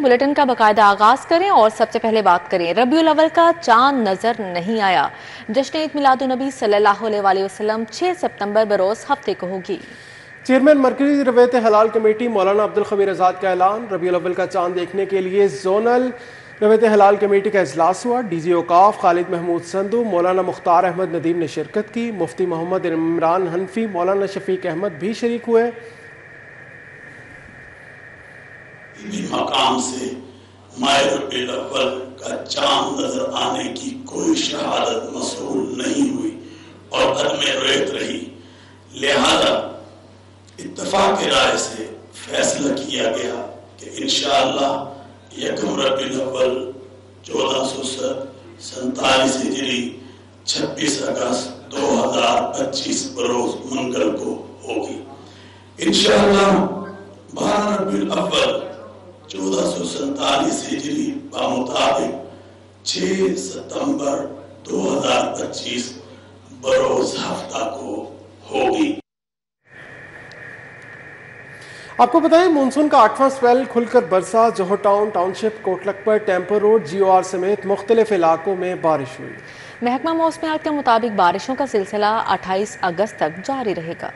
Bulletin کا باقاعدہ آغاز کریں اور سب سے پہلے بات کریں ربیع الاول کا چاند نظر نہیں آیا۔ جشن عید میلاد النبی صلی اللہ علیہ وسلم 6 ستمبر بروز ہفتے کو ہوگی۔ چیئرمین مرکزی روایت حلال کمیٹی مولانا عبدالخبیر آزاد کا اعلان، ربیع الاول کا چاند دیکھنے کے لیے زونل روایت حلال کمیٹی کا اجلاس ہوا۔ ڈی جی اوقاف خالد محمود سندھو، مولانا مختار احمد ندیم نے شرکت کی۔ مفتی محمد عمران حنفی، مولانا شفیق احمد بھی شریک ہوئے۔ مقام سے ماہ ربیع الاول کا چاند نظر آنے کی کوئی شہادت موصول نہیں ہوئی اور عدم رویت رہی، لہذا اتفاق رائے سے فیصلہ کیا گیا کہ انشاءاللہ یکم ربیع الاول 1447 ہجری 26 اگست 2025 بروز منگل کو ہوگی۔ انشاءاللہ 12 ربیع الاول 1447 ہجری بمطابق 6 ستمبر 2025 بروز ہفتہ کو ہوگی۔ آپ کو بتائیں مونسون کا 8واں سپیل کھل کر برسا۔ جوہر town, township, Kot Lakhpat, temper road, G O are سمیت مختلف علاقوں میں بارش ہوئی۔ محکمہ موسمیات کے مطابق بارشوں کا سلسلہ 28 اگست تک جاری رہے گا۔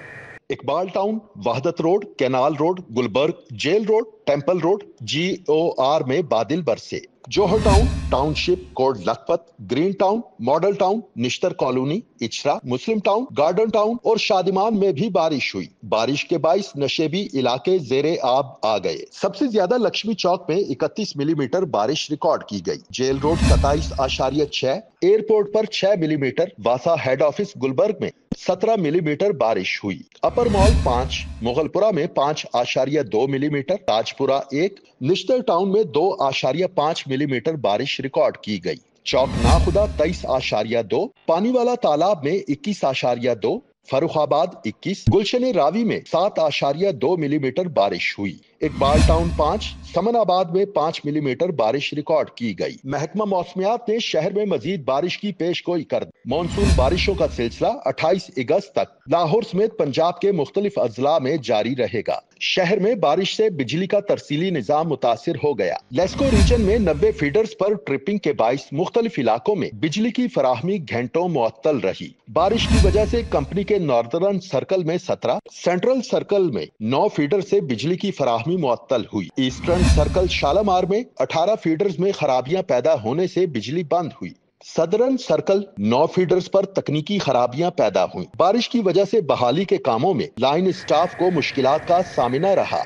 Iqbal town, Wahdat road, canal road, Gulberg, jail road, temple road, G O R میں بادل برسے۔ Johar town, township, Kot Lakhpat, green town, model town, Nishtar colony, Ichhra, Muslim town, garden town اور شادمان میں بھی بارش ہوئی۔ بارش کے باعث نشیبی علاقے زیر آب آ گئے۔ سب سے زیادہ لکشمی چوک میں 31 ملی میٹر بارش ریکارڈ کی گئی۔ جیل روڈ 27.6، ایئرپورٹ پر 6 ملی میٹر، واسا ہیڈ آفس گلبرگ میں 17 ملی میٹر بارش ہوئی۔ اپر مال 5، مغل پورہ میں 5.2 ملی میٹر، تاج پورہ 1، نشتر ٹاؤن میں 2.5 ملی میٹر بارش ریکارڈ کی گئی۔ چوک ناخدا 23.2، پانی والا تالاب میں 21.2، فروخ آباد 21، گلشن راوی میں 7.2 ملی میٹر بارش ہوئی۔ اقبال ٹاؤن 5، سمن آباد میں 5 ملی میٹر بارش ریکارڈ کی گئی۔ محکمہ موسمیات نے شہر میں مزید بارش کی پیش گوئی کر دی۔ مانسون بارشوں کا سلسلہ 28 اگست تک لاہور سمیت پنجاب کے مختلف اضلاع میں جاری رہے گا۔ شہر میں بارش سے بجلی کا ترسیلی نظام متاثر ہو گیا۔ لیسکو ریجن میں 90 فیڈرز پر ٹرپنگ کے باعث مختلف علاقوں میں بجلی کی فراہمی گھنٹوں معطل رہی۔ بارش کی وجہ سے کمپنی کے ناردرن سرکل میں 17، سینٹرل سرکل میں 9 فیڈر سے بجلی کی فراہمی معطل ہوئی۔ ایسٹرن سرکل شالامار میں 18 فیڈرز میں خرابیاں پیدا ہونے سے بجلی بند ہوئی۔ صدرن سرکل 9 فیڈرز پر تکنیکی خرابیاں پیدا ہوئیں۔ بارش کی وجہ سے بحالی کے کاموں میں لائن اسٹاف کو مشکلات کا سامنا رہا۔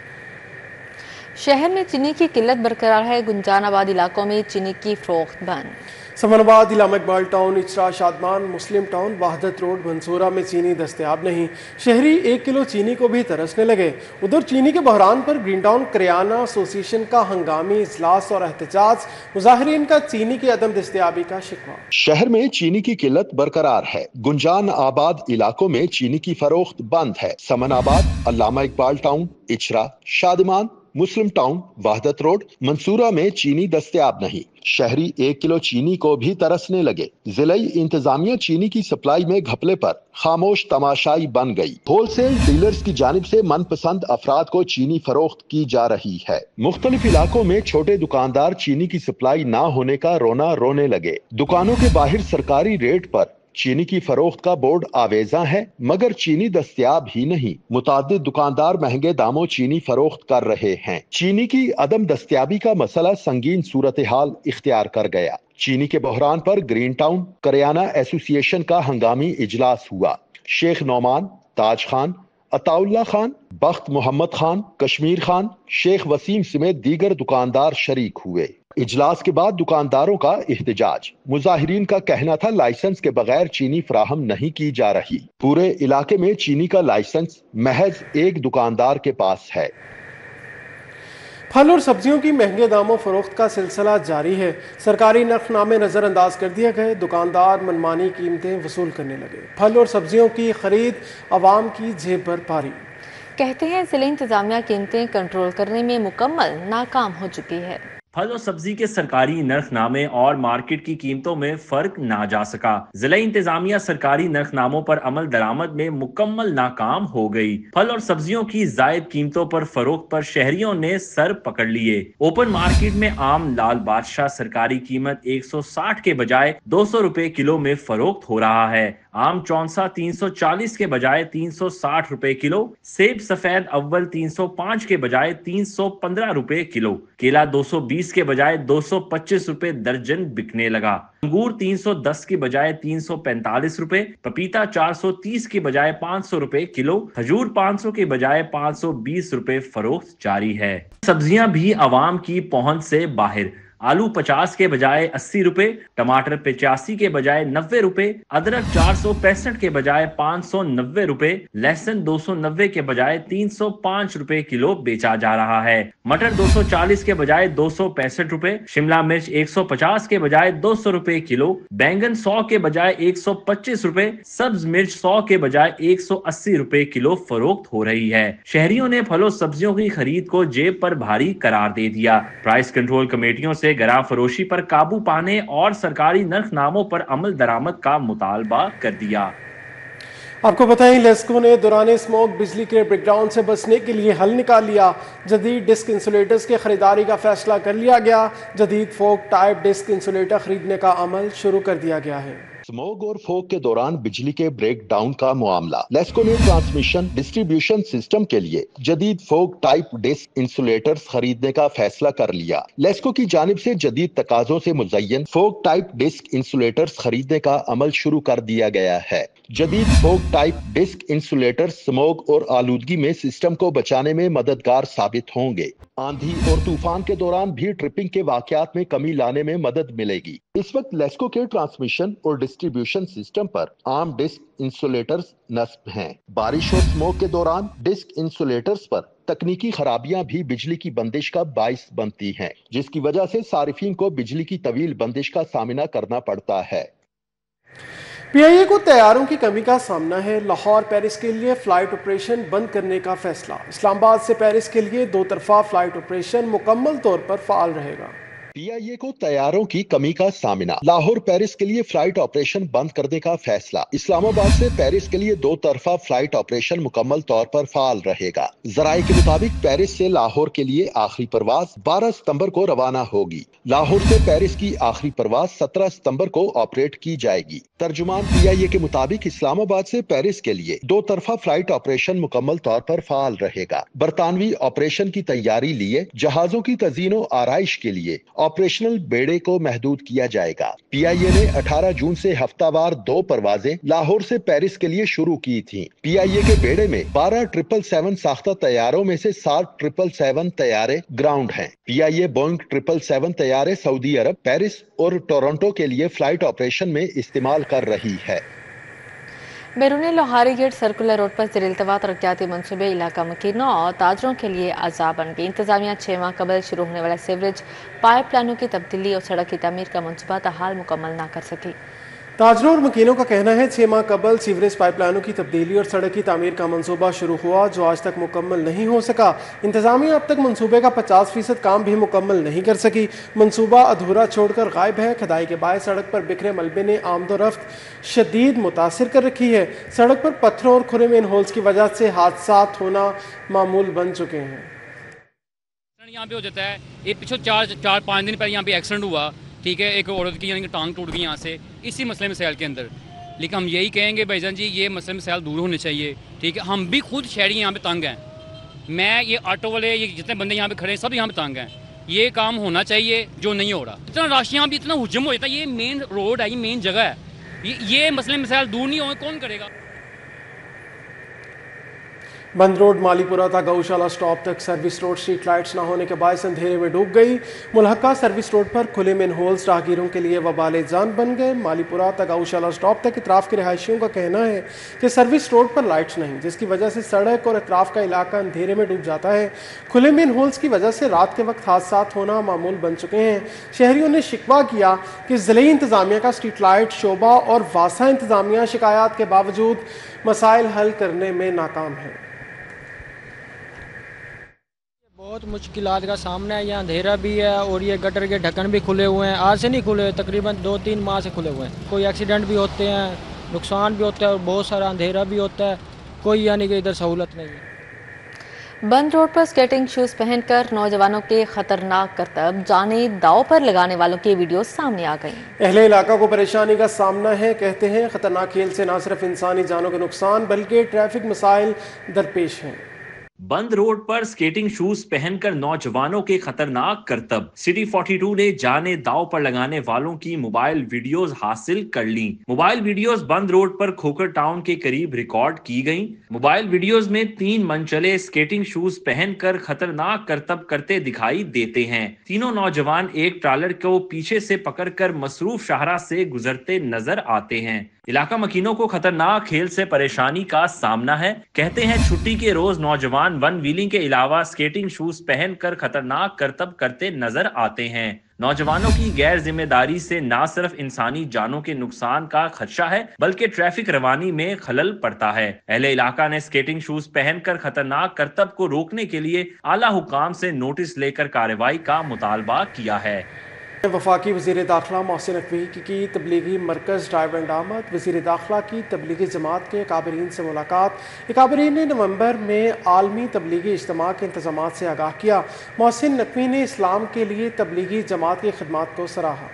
شہر میں چینی کی قلت برقرار ہے۔ گنجان آباد علاقوں میں چینی کی فروخت بند۔ سمن آباد، علامہ اقبال ٹاؤن، اچرا، شادمان، مسلم ٹاؤن، وحدت روڈ، منصورہ میں چینی دستیاب نہیں۔ شہری 1 کلو چینی کو بھی ترسنے لگے۔ ادھر چینی کے بحران پر گرین ٹاؤن کریانہ ایسوسی ایشن کا ہنگامی اجلاس اور احتجاج، مظاہرین کا چینی کی عدم دستیابی کا شکوہ۔ شہر میں چینی کی قلت برقرار ہے۔ گنجان آباد علاقوں میں چینی کی فروخت بند ہے۔ سمن آباد، علامہ اقبال ٹاؤن، اچرا، شادمان، مسلم ٹاؤن، وحدت روڈ، منصورہ میں چینی دستیاب نہیں۔ شہری 1 کلو چینی کو بھی ترسنے لگے۔ ضلعی انتظامیہ چینی کی سپلائی میں گھپلے پر خاموش تماشائی بن گئی۔ ہول سیل ڈیلرز کی جانب سے من پسند افراد کو چینی فروخت کی جا رہی ہے۔ مختلف علاقوں میں چھوٹے دکاندار چینی کی سپلائی نہ ہونے کا رونا رونے لگے۔ دکانوں کے باہر سرکاری ریٹ پر چینی کی فروخت کا بورڈ آویزاں ہے، مگر چینی دستیاب ہی نہیں۔ متعدد دکاندار مہنگے داموں چینی فروخت کر رہے ہیں۔ چینی کی عدم دستیابی کا مسئلہ سنگین صورتحال اختیار کر گیا۔ چینی کے بحران پر گرین ٹاؤن کریانہ ایسوسی ایشن کا ہنگامی اجلاس ہوا۔ شیخ نعمان، تاج خان، عطا اللہ خان، بخت محمد خان، کشمیر خان، شیخ وسیم سمیت دیگر دکاندار شریک ہوئے۔ اجلاس کے بعد دکانداروں کا احتجاج۔ مظاہرین کا کہنا تھا لائسنس کے بغیر چینی فراہم نہیں کی جا رہی۔ پورے علاقے میں چینی کا لائسنس محض ایک دکاندار کے پاس ہے۔ پھل اور سبزیوں کی مہنگے داموں فروخت کا سلسلہ جاری ہے۔ سرکاری نرخ نامے نظر انداز کر دیے گئے۔ دکاندار منمانی قیمتیں وصول کرنے لگے۔ پھل اور سبزیوں کی خرید عوام کی جیب پر بھاری۔ کہتے ہیں ضلع انتظامیہ قیمتیں کنٹرول کرنے میں مکمل ناکام ہو چکی ہے۔ پھل اور سبزی کے سرکاری نرخ نامے اور مارکیٹ کی قیمتوں میں فرق نہ جا سکا۔ ضلعی انتظامیہ سرکاری نرخ ناموں پر عمل درآمد میں مکمل ناکام ہو گئی۔ پھل اور سبزیوں کی زائد قیمتوں پر فروخت پر شہریوں نے سر پکڑ لیے۔ اوپن مارکیٹ میں عام لال بادشاہ سرکاری قیمت 160 کے بجائے 200 روپے کلو میں فروخت ہو رہا ہے۔ عام چونسا 340 کے بجائے 360 روپے کلو، سیب سفید اول 305 کے بجائے 315 روپے کلو، کیلا 220 کے بجائے 225 روپے درجن بکنے لگا، انگور 310 کے بجائے 345 روپے، پپیتا 430 کے بجائے 500 روپے کلو، کھجور 500 کے بجائے 520 روپے فروخت جاری ہے۔ سبزیاں بھی عوام کی پہنچ سے باہر، آلو 50 کے بجائے 80 روپے، ٹماٹر 85 کے بجائے 90 روپے، ادرک 465 کے بجائے 590 روپے، لہسن 290 کے بجائے 305 روپے کلو بیچا جا رہا ہے، مٹر 240 کے بجائے 265 روپے، شملہ مرچ 150 کے بجائے 200 روپے کلو، بینگن 100 کے بجائے 125 روپے، سبز مرچ 100 کے بجائے 180 روپے کلو فروخت ہو رہی ہے۔ شہریوں نے پھلوں سبزیوں کی خرید کو جیب پر بھاری قرار دے دیا۔ پرائس کنٹرول کمیٹیوں سے گرا فروشی پر قابو پانے اور سرکاری نرخ ناموں پر عمل درآمد کا مطالبہ کر دیا۔ آپ کو بتائیں لیسکو نے دوران اسموک بجلی کے بریک ڈاؤن سے بچنے کے لیے حل نکال لیا۔ جدید ڈسک انسولیٹرز کی خریداری کا فیصلہ کر لیا گیا۔ جدید فوک ٹائپ ڈسک انسولیٹر خریدنے کا عمل شروع کر دیا گیا ہے۔ اسموگ اور فوگ کے دوران بجلی کے بریک ڈاؤن کا معاملہ، لیسکو نے ٹرانسمیشن ڈسٹریبیوشن سسٹم کے لیے جدید فوگ ٹائپ ڈسک انسولیٹرز خریدنے کا فیصلہ کر لیا۔ لیسکو کی جانب سے جدید تقاضوں سے مزین فوگ ٹائپ ڈسک انسولیٹرز خریدنے کا عمل شروع کر دیا گیا ہے۔ جدید fog type disc insulator smog اور آلودگی میں سسٹم کو بچانے میں مددگار ثابت ہوں گے۔ آندھی اور طوفان کے دوران بھی ٹرپنگ کے واقعات میں کمی لانے میں مدد ملے گی۔ اس وقت لیسکو کے ٹرانسمیشن اور ڈسٹریبیوشن سسٹم پر عام ڈسک انسولیٹرز نصب ہیں۔ بارش اور سموگ کے دوران ڈسک انسولیٹرز پر تکنیکی خرابیاں بھی بجلی کی بندش کا باعث بنتی ہیں، جس کی وجہ سے صارفین کو بجلی کی طویل بندش کا سامنا کرنا پڑتا ہے۔ پی آئی اے کو طیاروں کی کمی کا سامنا ہے۔ لاہور پیرس کے لیے فلائٹ آپریشن بند کرنے کا فیصلہ۔ اسلام آباد سے پیرس کے لیے دو طرفہ فلائٹ آپریشن مکمل طور پر فعال رہے گا۔ پی آئی اے کو طیاروں کی کمی کا سامنا، لاہور پیرس کے لیے فلائٹ آپریشن بند کرنے کا فیصلہ۔ اسلام آباد سے پیرس کے لیے دو طرفہ فلائٹ آپریشن مکمل طور پر فعال رہے گا۔ ذرائع کے مطابق پیرس سے لاہور کے لیے آخری پرواز 12 ستمبر کو روانہ ہوگی۔ لاہور سے پیرس کی آخری پرواز 17 ستمبر کو آپریٹ کی جائے گی۔ ترجمان پی آئی اے کے مطابق اسلام آباد سے پیرس کے لیے دو طرفہ فلائٹ آپریشن مکمل طور پر فعال رہے گا۔ برطانوی آپریشن کی تیاری لیے جہازوں کی تزئین و آرائش کے لیے آپریشنل بیڑے کو محدود کیا جائے گا۔ پی آئی اے نے 18 جون سے ہفتہ وار 2 پروازیں لاہور سے پیرس کے لیے شروع کی تھیں۔ پی آئی اے کے بیڑے میں 12 777 ساختہ طیاروں میں سے 7 777 طیارے گراؤنڈ ہیں۔ پی آئی اے بوئنگ 777 طیارے سعودی عرب، پیرس اور ٹورنٹو کے لیے فلائٹ آپریشن میں استعمال کر رہی ہے۔ بیرون لوہاری گیٹ سرکولر روڈ پر زیر التوا ترقیاتی منصوبے علاقہ مکینوں اور تاجروں کے لیے عذاب بن گئی۔ انتظامیہ 6 ماہ قبل شروع ہونے والا سیوریج پائپ لائنوں کی تبدیلی اور سڑک کی تعمیر کا منصوبہ تاحال مکمل نہ کر سکی۔ تاجروں اور مکینوں کا کہنا ہے 6 ماہ قبل سیوریج پائپ لائنوں کی تبدیلی اور سڑک کی تعمیر کا منصوبہ شروع ہوا، جو آج تک مکمل نہیں ہو سکا۔ انتظامیہ اب تک منصوبے کا 50% کام بھی مکمل نہیں کر سکی۔ منصوبہ ادھورا چھوڑ کر غائب ہے۔ کھدائی کے باعث سڑک پر بکھرے ملبے نے آمد و رفت شدید متاثر کر رکھی ہے۔ سڑک پر پتھروں اور کھرے مین ہولز کی وجہ سے حادثات ہونا معمول بن چکے ہیں۔ یہاں پہ ہو جاتا ہے، یہ پچھلے 4-5 دن پہلے یہاں پہ ایکسیڈنٹ ہوا، ٹھیک ہے، ایک عورت کی یعنی کہ ٹانگ ٹوٹ گئی یہاں سے اسی مسئلے مسائل کے اندر۔ لیکن ہم یہی کہیں گے بھائی جان جی یہ مسئلے مسائل دور ہونے چاہیے، ٹھیک ہے۔ ہم بھی خود شہری یہاں پہ تنگ ہیں، میں یہ آٹو والے یہ جتنے بندے یہاں پہ کھڑے ہیں سب یہاں پہ تنگ ہیں۔ یہ کام ہونا چاہیے جو نہیں ہو رہا۔ اتنا رش یہاں پہ اتنا ہجوم ہو جاتا ہے، یہ مین روڈ ہے، یہ مین جگہ ہے، یہ مسئلے مسائل دور نہیں ہوئے کون کرے گا؟ بند روڈ مالی پورہ تا گوشالہ سٹاپ تک سروس روڈ اسٹریٹ لائٹس نہ ہونے کے باعث اندھیرے میں ڈوب گئی۔ ملحقہ سروس روڈ پر کھلے مین ہولز راہگیروں کے لیے وبال جان بن گئے۔ مالی پورہ تا گوشالہ سٹاپ تک اطراف کے رہائشیوں کا کہنا ہے کہ سروس روڈ پر لائٹس نہیں، جس کی وجہ سے سڑک اور اطراف کا علاقہ اندھیرے میں ڈوب جاتا ہے۔ کھلے مین ہولز کی وجہ سے رات کے وقت حادثات ہونا معمول بن چکے ہیں۔ شہریوں نے شکوہ کیا کہ ضلعی انتظامیہ کا اسٹریٹ لائٹ شعبہ اور واسطہ انتظامیہ شکایات کے باوجود مسائل حل کرنے میں ناکام ہے۔ بہت مشکلات کا سامنا ہے، یہاں اندھیرا بھی ہے اور یہ گٹر کے ڈھکن بھی کھلے ہوئے ہیں، آج سے نہیں کھلے، تقریباً 2-3 ماہ سے کھلے ہوئے ہیں۔ کوئی ایکسیڈنٹ بھی ہوتے ہیں، نقصان بھی ہوتا ہے اور بہت سارا اندھیرا بھی ہوتا ہے، کوئی یعنی کہ ادھر سہولت نہیں ہے۔ بند روڈ پر سکیٹنگ شوز پہن کر نوجوانوں کے خطرناک کرتب جانیں داؤ پر لگانے والوں کی ویڈیوز سامنے آ گئیں۔ اہل علاقہ کو پریشانی کا سامنا ہے، کہتے ہیں خطرناک کھیل سے نہ صرف انسانی جانوں کے نقصان بلکہ ٹریفک مسائل درپیش ہیں۔ بند روڈ پر سکیٹنگ شوز پہن کر نوجوانوں کے خطرناک کرتب، سٹی 42 نے جانیں داؤ پر لگانے والوں کی موبائل ویڈیوز حاصل کر لیں۔ موبائل ویڈیوز بند روڈ پر کھوکھر ٹاؤن کے قریب ریکارڈ کی گئیں۔ موبائل ویڈیوز میں 3 منچلے سکیٹنگ شوز پہن کر خطرناک کرتب کرتے دکھائی دیتے ہیں۔ تینوں نوجوان ایک ٹرالر کو پیچھے سے پکڑ کر مصروف شاہراہ سے گزرتے نظر آتے ہیں۔ علاقہ مکینوں کو خطرناک کھیل سے پریشانی کا سامنا ہے، کہتے ہیں چھٹی کے روز نوجوان ون ویلنگ کے علاوہ سکیٹنگ شوز پہن کر خطرناک کرتب کرتے نظر آتے ہیں۔ نوجوانوں کی غیر ذمہ داری سے نہ صرف انسانی جانوں کے نقصان کا خدشہ ہے بلکہ ٹریفک روانی میں خلل پڑتا ہے۔ اہل علاقہ نے سکیٹنگ شوز پہن کر خطرناک کرتب کو روکنے کے لیے اعلیٰ حکام سے نوٹس لے کر کارروائی کا مطالبہ کیا ہے۔ وفاقی وزیر داخلہ محسن نقوی کی تبلیغی مرکز ڈرائیو اینڈ آمد، وزیر داخلہ کی تبلیغی جماعت کے اکابرین سے ملاقات۔ اکابرین نے نومبر میں عالمی تبلیغی اجتماع کے انتظامات سے آگاہ کیا۔ محسن نقوی نے اسلام کے لیے تبلیغی جماعت کی خدمات کو سراہا۔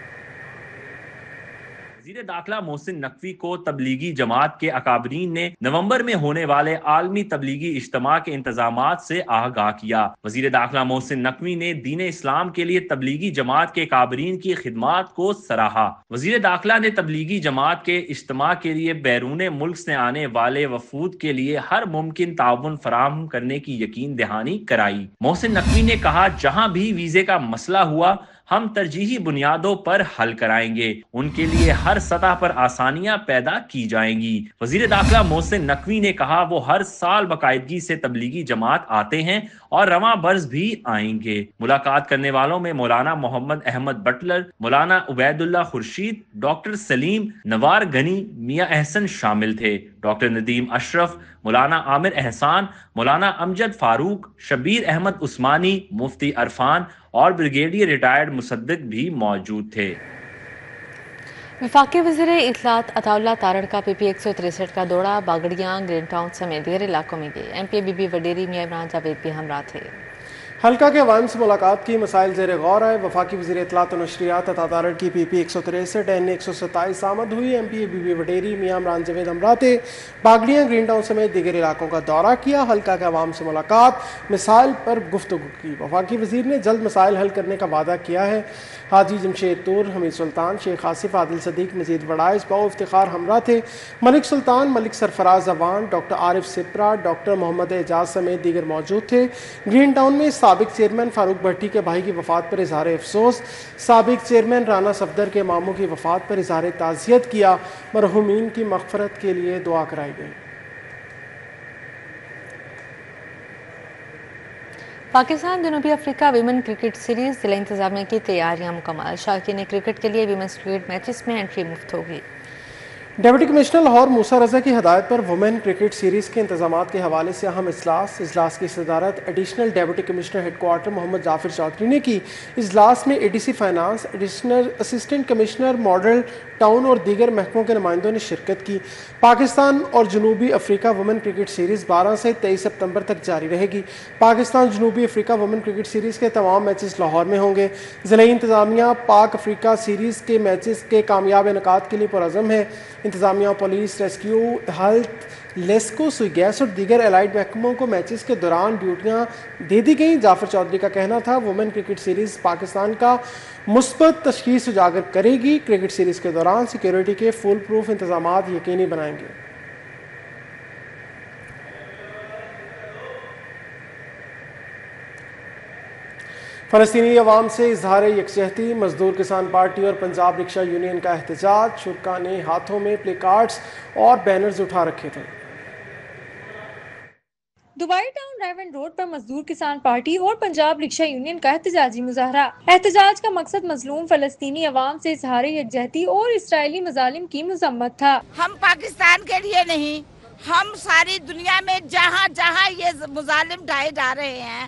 وزیر داخلہ محسن نقوی کو تبلیغی جماعت کے اکابرین نے نومبر میں ہونے والے عالمی تبلیغی اجتماع کے انتظامات سے آگاہ کیا۔ وزیر داخلہ محسن نقوی نے دین اسلام کے لیے تبلیغی جماعت کے اکابرین کی خدمات کو سراہا۔ وزیر داخلہ نے تبلیغی جماعت کے اجتماع کے لیے بیرون ملک سے آنے والے وفود کے لیے ہر ممکن تعاون فراہم کرنے کی یقین دہانی کرائی۔ محسن نقوی نے کہا، جہاں بھی ویزے کا مسئلہ ہوا ہم ترجیحی بنیادوں پر حل کرائیں گے، ان کے لیے ہر سطح پر آسانیاں پیدا کی جائیں گی۔ وزیر داخلہ محسن نقوی نے کہا وہ ہر سال باقاعدگی سے تبلیغی جماعت آتے ہیں اور رواں برس بھی آئیں گے۔ ملاقات کرنے والوں میں مولانا محمد احمد بٹلر، مولانا عبید اللہ خورشید، ڈاکٹر سلیم، نوار غنی، میاں احسن شامل تھے۔ ڈاکٹر ندیم اشرف، مولانا عامر احسان، مولانا امجد فاروق، شبیر احمد عثمانی، مفتی عرفان اور بریگیڈیئر ریٹائرڈ مصدق بھی موجود تھے۔ وفاقی وزیر اطلاعات عطا اللہ تارڑ کا پی پی 163 کا دورہ باگڑیاں، گرین ٹاؤن سمیت دیگر علاقوں میں گئے۔ ایم پی بی بی وڈیری میاں عمران جاوید بھی ہمراہ تھے۔ حلقہ کے عوام سے ملاقات کی، مسائل زیر غور آئے۔ وفاقی وزیر اطلاعات و نشریات عطا تارڑ کی پی پی 163 این 127 آمد ہوئی۔ ایم پی بی بی وڈیری میاں عمران جاوید ہمراہ تھے۔ باگڑیاں، گرین ٹاؤن سمیت دیگر علاقوں کا دورہ کیا، حلقہ کے عوام سے ملاقات، مسائل پر گفتگو کی۔ وفاقی وزیر نے جلد مسائل حل کرنے کا وعدہ کیا ہے۔ حاجی جمشید طور، حمید سلطان، شیخ آصف، عادل صدیق، مزید وڑائز، باؤ افتخار ہمراہ تھے۔ ملک سلطان، ملک سرفراز اوان، ڈاکٹر عارف سپرا، ڈاکٹر محمد اعجاز سمیت دیگر موجود تھے۔ گرین ٹاؤن میں سابق چیئرمین فاروق بھٹی کے بھائی کی وفات پر اظہار افسوس، سابق چیئرمین رانا صفدر کے ماموں کی وفات پر اظہار تعزیت کیا، مرحومین کی مغفرت کے لیے دعا کرائی گئی۔ پاکستان جنوبی افریقہ ویمن کرکٹ سیریز ضلع انتظامیہ کی تیاریاں مکمل، شائقین کرکٹ کے لیے ویمنز کرکٹ میچز میں انٹری مفت ہوگی۔ ڈپٹی کمشنر لاہور موسیٰ رضا کی ہدایت پر وومین کرکٹ سیریز کے انتظامات کے حوالے سے اہم اجلاس کی صدارت additional deputy commissioner headquarter Muhammad Jafar Chaudhry نے کی۔ اجلاس میں A D C finance, additional assistant commissioner model town اور دیگر محکموں کے نمائندوں نے شرکت کی۔ پاکستان اور جنوبی افریقہ وومن کرکٹ سیریز 12 سے 23 ستمبر تک جاری رہے گی۔ پاکستان جنوبی افریقہ وومن کرکٹ سیریز کے تمام میچز لاہور میں ہوں گے۔ ضلعی انتظامیہ پاک افریقہ سیریز کے میچز کے کامیاب انعقاد کے لیے پرعزم ہے۔ انتظامیہ، پولیس، ریسکیو، ہیلتھ، لیسکو، سوئی گیس اور دیگر الائڈ محکموں کو میچز کے دوران ڈیوٹیاں دے دی گئیں۔ جعفر چودھری کا کہنا تھا وومن کرکٹ سیریز پاکستان کا مثبت تشخیص اجاگر کرے گی۔ کرکٹ سیریز کے دوران سیکیورٹی کے فول پروف انتظامات یقینی بنائیں گے۔ فلسطینی عوام سے اظہار یکجہتی، مزدور کسان پارٹی اور پنجاب رکشہ یونین کا احتجاج، شرکاء نے ہاتھوں میں پلے کارڈز اور بینرز اٹھا رکھے تھے۔ Dubai town drive and road پر مزدور کسان پارٹی اور پنجاب رکشہ یونین کا احتجاجی مظاہرہ۔ احتجاج کا مقصد مظلوم فلسطینی عوام سے اظہار یکجہتی اور اسرائیلی مظالم کی مذمت تھا۔ ہم پاکستان کے لیے نہیں، ہم ساری دنیا میں جہاں جہاں یہ مظالم ڈھائے جا رہے ہیں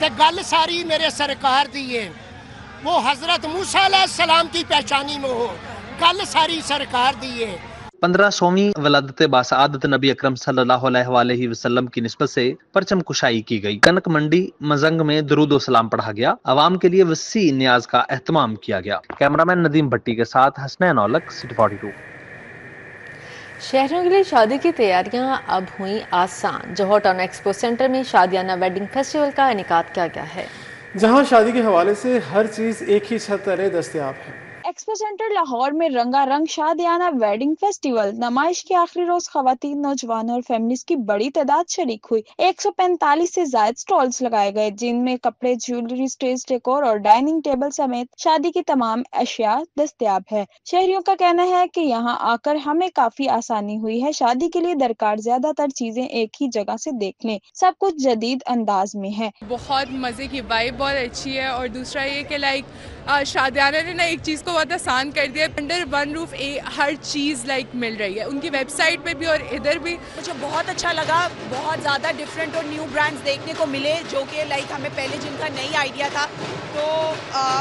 تے گل ساری میرے سرکار دی ہے، وہ حضرت موسیٰ علیہ السلام کی پہچانی میں ہو، گل ساری سرکار دی ہے۔ 1500ویں ولادت باسعادت نبی اکرم صلی اللہ علیہ وآلہ وسلم کی نسبت سے پرچم کشائی کی گئی۔ کنک منڈی مزنگ میں درود و سلام پڑھا گیا، عوام کے لیے وسیع نیاز کا اہتمام کیا گیا۔ کیمرامین ندیم بھٹی کے ساتھ حسنین اولک، سٹی 42۔ شہریوں کے لیے شادی کی تیاریاں اب ہوئیں آسان۔ جوہر ٹاؤن ایکسپو سینٹر میں شادیانہ ویڈنگ فیسٹیول کا انعقاد کیا گیا ہے، جہاں شادی کے حوالے سے ہر چیز ایک ہی چھت تلے دستیاب ہے۔ ایکسپو سینٹر لاہور میں رنگا رنگ شادیانہ ویڈنگ فیسٹیول نمائش کے آخری روز خواتین، نوجوانوں اور فیملیز کی بڑی تعداد شریک ہوئی۔ 145 سے زائد سٹالز لگائے گئے، جن میں کپڑے، جیولری، اسٹیج ڈیکور اور ڈائننگ ٹیبل سمیت شادی کی تمام اشیاء دستیاب ہے۔ شہریوں کا کہنا ہے کہ یہاں آ کر ہمیں کافی آسانی ہوئی ہے، شادی کے لیے درکار زیادہ تر چیزیں ایک ہی جگہ سے دیکھ لیں، سب کچھ جدید انداز میں ہے۔ بہت مزے کی وائب بہت اچھی ہے، اور دوسرا یہ کہ شادیانہ نے نا ایک چیز کو بہت آسان کر دیا، انڈر ون روف ہر چیز مل رہی ہے، ان کی ویب سائٹ پہ بھی اور ادھر بھی۔ مجھے بہت اچھا لگا، بہت زیادہ ڈفرینٹ اور نیو برانڈز دیکھنے کو ملے، جو کہ ہمیں پہلے جن کا نئی آئیڈیا تھا، تو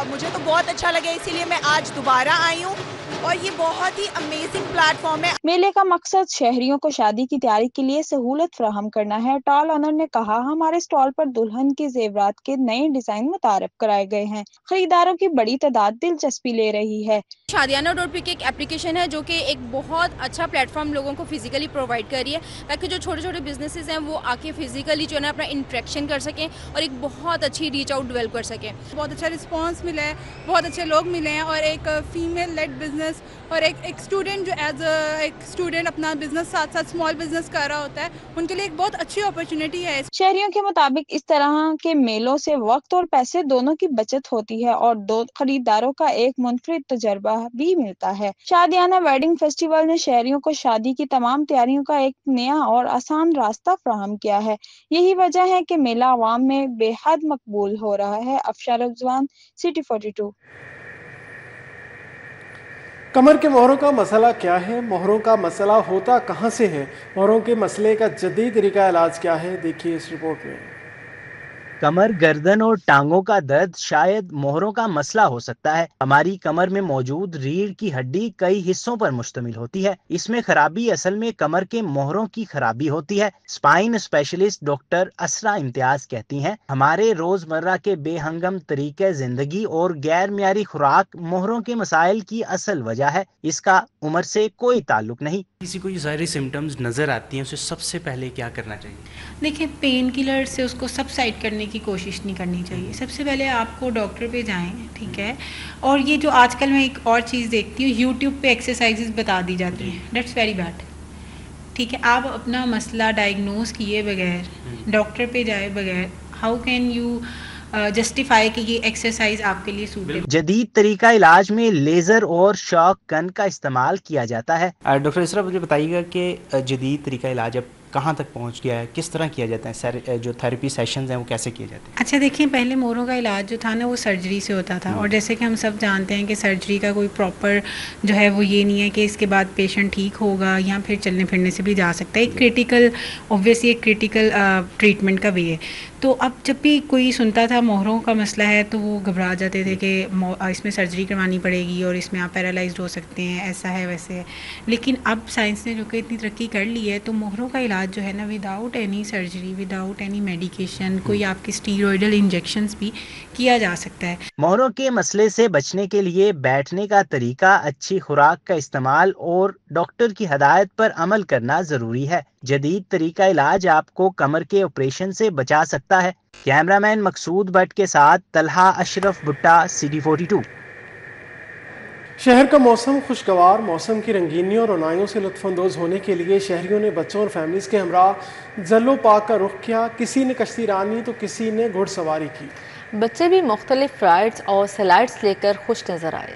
مجھے تو بہت اچھا لگا، اسی لیے میں آج دوبارہ آئی ہوں، اور یہ بہت ہی امیزنگ پلیٹ فارم ہے۔ میلے کا مقصد شہریوں کو شادی کی تیاری کے لیے سہولت فراہم کرنا ہے۔ ٹال آنر نے کہا، ہمارے اسٹال پر دلہن کے زیورات کے نئے ڈیزائن متعارف کرائے گئے ہیں، خریداروں کی بڑی تعداد دلچسپی لے رہی ہے۔ شادیانہ ڈاٹ پی کی ایک اپلیکیشن ہے جو کہ ایک بہت اچھا پلیٹ فارم لوگوں کو فزیکلی پرووائڈ کر رہی ہے، تاکہ جو چھوٹے چھوٹے بزنسز ہیں وہ آ کے فزیکلی جو ہے نا اپنا انٹریکشن کر سکیں اور ایک بہت اچھی ریچ آؤٹ ڈیولپ کر سکیں۔ بہت اچھا رسپانس ملا ہے، بہت اچھے لوگ ملے ہیں، اور ایک فیمیل لیڈ بزنس اور ایک اسٹوڈنٹ جو ایز ایک اسٹوڈنٹ اپنا بزنس ساتھ ساتھ اسمال بزنس کر رہا ہوتا ہے، ان کے لیے ایک بہت اچھی اپرچونیٹی ہے۔ شہریوں کے مطابق اس طرح کے میلوں سے وقت اور پیسے دونوں کی بچت ہوتی ہے، اور دو خریداروں کا ایک منفرد تجربہ بھی ملتا ہے۔ شادیانہ ویڈنگ فیسٹیول نے شہریوں کو شادی کی تمام تیاریوں کا ایک نیا اور آسان راستہ فراہم کیا ہے۔ یہی وجہ ہے کہ میلہ عوام میں بے حد مقبول ہو رہا ہے۔ افشار رضوان، سٹی 42۔ کمر کے مہروں کا مسئلہ کیا ہے؟ مہروں کا مسئلہ ہوتا کہاں سے ہے؟ مہروں کے مسئلے کا جدید طریقہ علاج کیا ہے؟ دیکھیے اس رپورٹ میں۔ کمر، گردن اور ٹانگوں کا درد شاید مہروں کا مسئلہ ہو سکتا ہے۔ ہماری کمر میں موجود ریڑھ کی ہڈی کئی حصوں پر مشتمل ہوتی ہے۔ اس میں خرابی اصل میں کمر کے مہروں کی خرابی ہوتی ہے۔ اسپائن اسپیشلسٹ ڈاکٹر اسرا امتیاز کہتی ہیں، ہمارے روزمرہ کے بے ہنگم طریقے زندگی اور غیر معیاری خوراک مہروں کے مسائل کی اصل وجہ ہے۔ اس کا عمر سے کوئی تعلق نہیں۔ کسی کو یہ ظاہری سمٹمز نظر آتی ہیں، اسے سب سے پہلے کیا کرنا چاہیے؟ دیکھیں، پین کلر سے اس کو سبسائڈ کرنے کی کوشش نہیں کرنی چاہیے۔ سب سے پہلے آپ کو ڈاکٹر پہ جائیں، ٹھیک ہے؟ اور یہ جو آج کل میں ایک اور چیز دیکھتی ہوں، یوٹیوب پہ ایکسرسائزز بتا دی جاتی ہیں، دیٹس ویری بیڈ، ٹھیک ہے؟ آپ اپنا مسئلہ ڈائگنوز کیے بغیر، ڈاکٹر پہ جائے بغیر، ہاؤ کین یو جسٹیفائی کہ یہ ایکسرسائز آپ کے لیے سوٹیبل۔ جدید طریقہ علاج میں لیزر اور شاک گن کا استعمال کیا جاتا ہے۔ ڈاکٹر اسرا، مجھے بتائیے گا کہ جدید طریقہ علاج اب کہاں تک پہنچ گیا ہے، کس طرح کیا جاتا ہے، جو تھیراپی سیشنز ہیں وہ کیسے کیے جاتے ہیں؟ اچھا دیکھیں، پہلے مہروں کا علاج جو تھا نا وہ سرجری سے ہوتا تھا، اور جیسے کہ ہم سب جانتے ہیں کہ سرجری کا کوئی پراپر جو ہے وہ یہ نہیں ہے کہ اس کے بعد پیشنٹ ٹھیک ہوگا یا پھر چلنے پھرنے سے بھی جا سکتا ہے۔ ایک کریٹیکل، اوبویسلی ایک کریٹیکل ٹریٹمنٹ کا وے ہے۔ تو اب جب بھی کوئی سنتا تھا مہروں کا مسئلہ ہے تو وہ گھبرا جاتے تھے کہ اس میں سرجری کروانی پڑے گی اور اس میں آپ پیرالائزڈ ہو سکتے ہیں، ایسا ہے ویسے ہے۔ لیکن اب سائنس نے جو کہ اتنی ترقی کر لی ہے تو مہروں کا علاج جو ہے نا without any surgery, without any medication, کوئی آپ کے اسٹیرائڈل انجیکشنز بھی کیا جا سکتا ہے۔ مہروں کے مسئلے سے بچنے کے لیے بیٹھنے کا طریقہ، اچھی خوراک کا استعمال اور ڈاکٹر کی ہدایت پر عمل کرنا ضروری ہے۔ جدید طریقہ علاج آپ کو کمر کے آپریشن سے بچا سکتا ہے۔ کیمرامین مقصود بٹ کے ساتھ طلحہ اشرف بھٹا، سٹی 42۔ شہر کا موسم خوشگوار، موسم کی رنگینیوں اور رونائیوں سے لطف اندوز ہونے کے لیے شہریوں نے بچوں اور فیملیز کے ہمراہ زلو پاک کا رخ کیا۔ کسی نے کشتی رانی تو کسی نے گھڑ سواری کی۔ بچے بھی مختلف رائڈز اور سلائڈز لے کر خوش نظر آئے۔